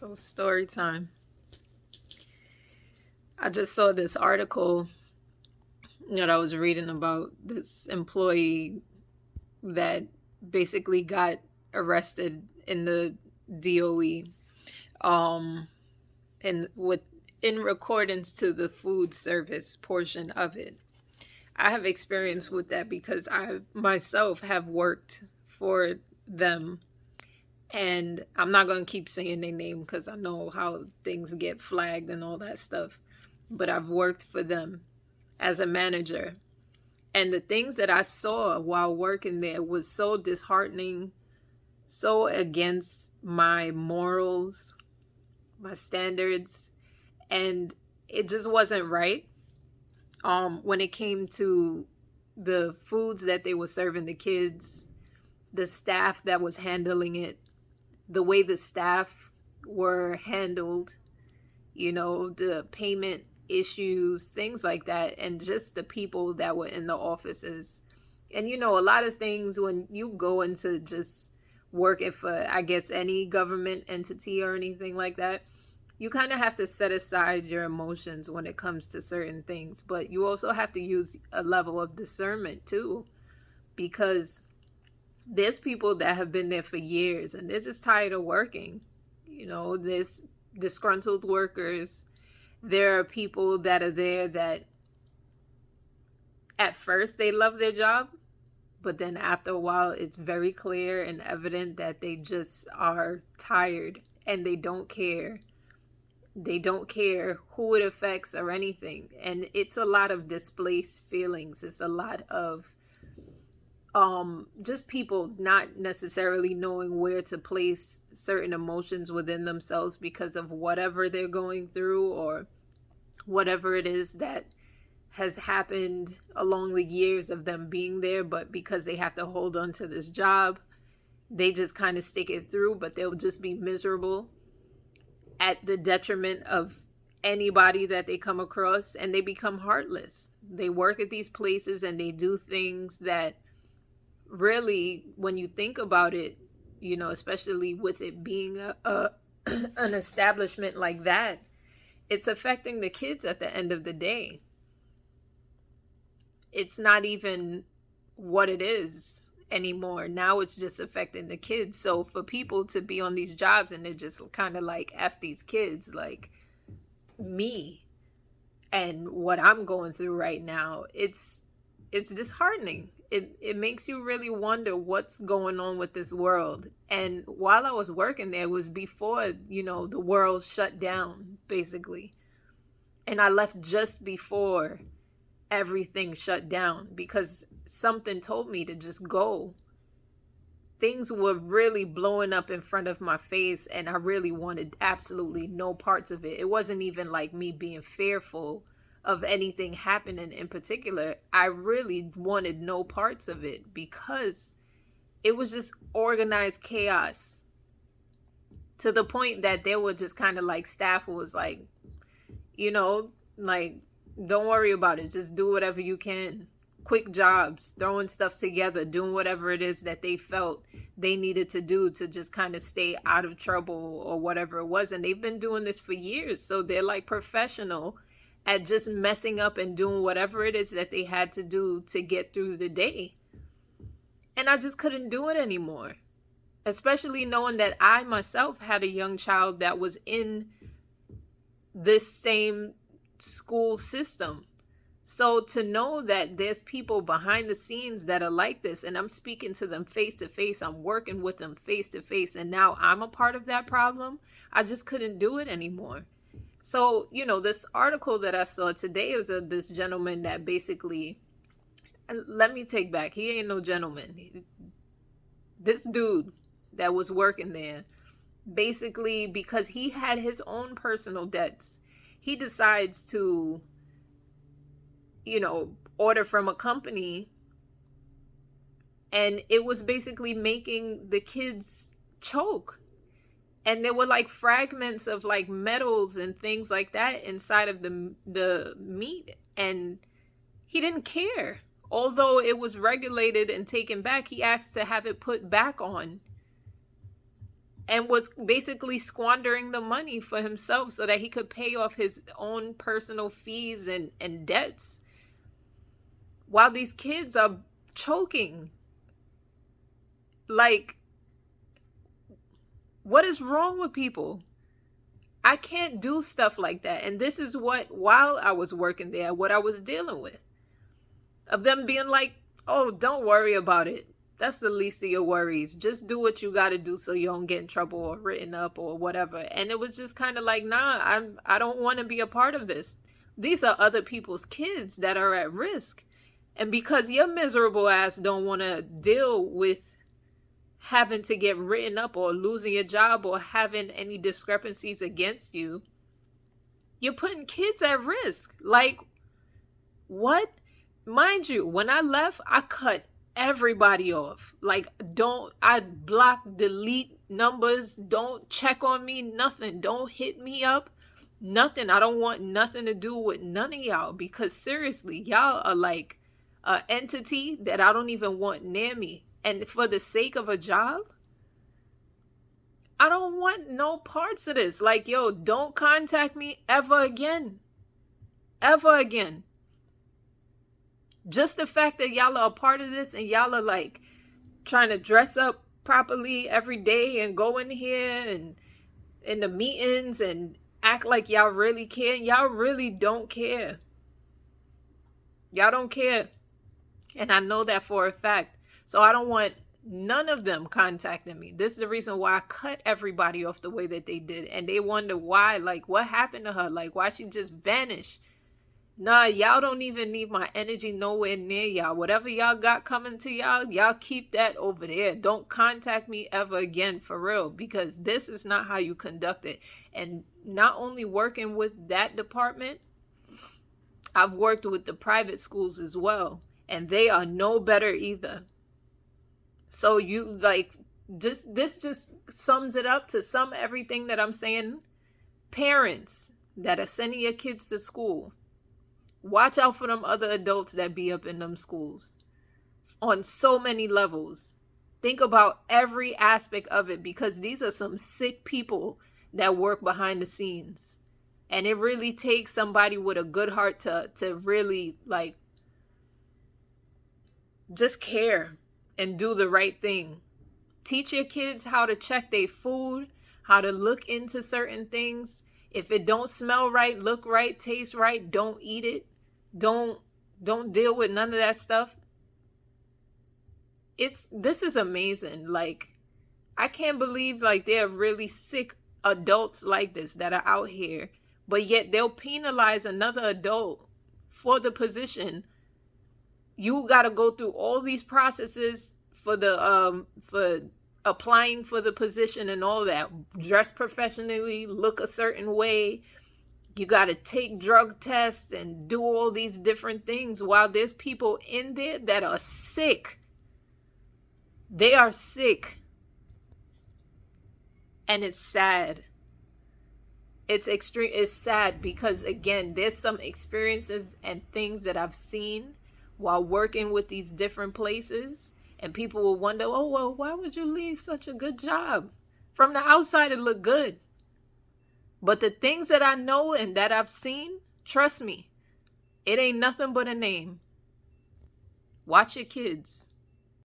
So, story time. I just saw this article that I was reading about this employee that basically got arrested in the DOE, um, and with in accordance to the food service portion of it. I have experience with that because I myself have worked for them, and I'm not going to keep saying their name because I know how things get flagged and all that stuff. But I've worked for them as a manager. And the things that I saw while working there was so disheartening, so against my morals, my standards, and it just wasn't right. When it came to the foods that they were serving the kids, the staff that was handling it, the way the staff were handled, the payment issues, things like that, and just the people that were in the offices. And a lot of things when you go into just working for, I guess, any government entity or anything like that, you kind of have to set aside your emotions when it comes to certain things. But you also have to use a level of discernment too, because there's people that have been there for years and they're just tired of working. There's disgruntled workers. There are people that are there that at first they love their job, but then after a while it's very clear and evident that they just are tired and they don't care. They don't care who it affects or anything. And it's a lot of displaced feelings. It's a lot of just people not necessarily knowing where to place certain emotions within themselves because of whatever they're going through or whatever it is that has happened along the years of them being there. But because they have to hold on to this job, they just kind of stick it through, but they'll just be miserable at the detriment of anybody that they come across, and they become heartless. They work at these places and they do things that really, when you think about it, especially with it being an establishment like that, it's affecting the kids at the end of the day. It's not even what it is anymore. Now it's just affecting the kids. So for people to be on these jobs and they're just kind of like, F these kids, like me and what I'm going through right now, it's disheartening. It makes you really wonder what's going on with this world. And while I was working there, it was before, the world shut down, basically. And I left just before everything shut down because something told me to just go. Things were really blowing up in front of my face, and I really wanted absolutely no parts of it. It wasn't even like me being fearful of anything happening in particular. I really wanted no parts of it because it was just organized chaos to the point that there were just kind of like staff who was like, like, don't worry about it. Just do whatever you can. Quick jobs, throwing stuff together, doing whatever it is that they felt they needed to do to just kind of stay out of trouble or whatever it was. And they've been doing this for years. So they're like professional at just messing up and doing whatever it is that they had to do to get through the day. And I just couldn't do it anymore. Especially knowing that I myself had a young child that was in this same school system. So to know that there's people behind the scenes that are like this, and I'm speaking to them face to face, I'm working with them face to face, and now I'm a part of that problem, I just couldn't do it anymore. So, this article that I saw today is of this gentleman that basically, let me take back, he ain't no gentleman. This dude that was working there, basically because he had his own personal debts, he decides to, order from a company, and it was basically making the kids choke. And there were like fragments of like metals and things like that inside of the meat, and he didn't care. Although it was regulated and taken back, he asked to have it put back on. and was basically squandering the money for himself so that he could pay off his own personal fees and debts while these kids are choking. Like, what is wrong with people? I can't do stuff like that. And this is what, while I was working there, what I was dealing with. Of them being like, oh, don't worry about it. That's the least of your worries. Just do what you got to do so you don't get in trouble or written up or whatever. And it was just kind of like, nah, I don't want to be a part of this. These are other people's kids that are at risk. And because your miserable ass don't want to deal with having to get written up or losing your job or having any discrepancies against you, you're putting kids at risk. Like, what? Mind you, when I left, I cut everybody off. Like, I block, delete numbers, don't check on me, nothing. Don't hit me up, nothing. I don't want nothing to do with none of y'all, because seriously, y'all are like an entity that I don't even want near me. And for the sake of a job, I don't want no parts of this. Like, yo, don't contact me ever again. Ever again. Just the fact that y'all are a part of this and y'all are like trying to dress up properly every day and go in here and in the meetings and act like y'all really care. Y'all really don't care. Y'all don't care. And I know that for a fact. So I don't want none of them contacting me. This is the reason why I cut everybody off the way that they did. And they wonder why, like, what happened to her? Like, why she just vanished? Nah, y'all don't even need my energy nowhere near y'all. Whatever y'all got coming to y'all, y'all keep that over there. Don't contact me ever again, for real, because this is not how you conduct it. And not only working with that department, I've worked with the private schools as well, and they are no better either. So you like, this just sums it up to sum everything that I'm saying. Parents that are sending your kids to school, watch out for them other adults that be up in them schools on so many levels. Think about every aspect of it, because these are some sick people that work behind the scenes. And it really takes somebody with a good heart to really like just care and do the right thing. Teach your kids how to check their food, how to look into certain things. If it don't smell right, look right, taste right, don't eat it. Don't deal with none of that stuff. This is amazing. Like, I can't believe like there are really sick adults like this that are out here, but yet they'll penalize another adult for the position. You got to go through all these processes for applying for the position and all that. Dress professionally, look a certain way. You got to take drug tests and do all these different things while there's people in there that are sick. They are sick. And it's sad. It's extreme. It's sad because, again, there's some experiences and things that I've seen while working with these different places. And people will wonder, oh, well, why would you leave such a good job? From the outside, it looked good. But the things that I know and that I've seen, trust me, it ain't nothing but a name. Watch your kids.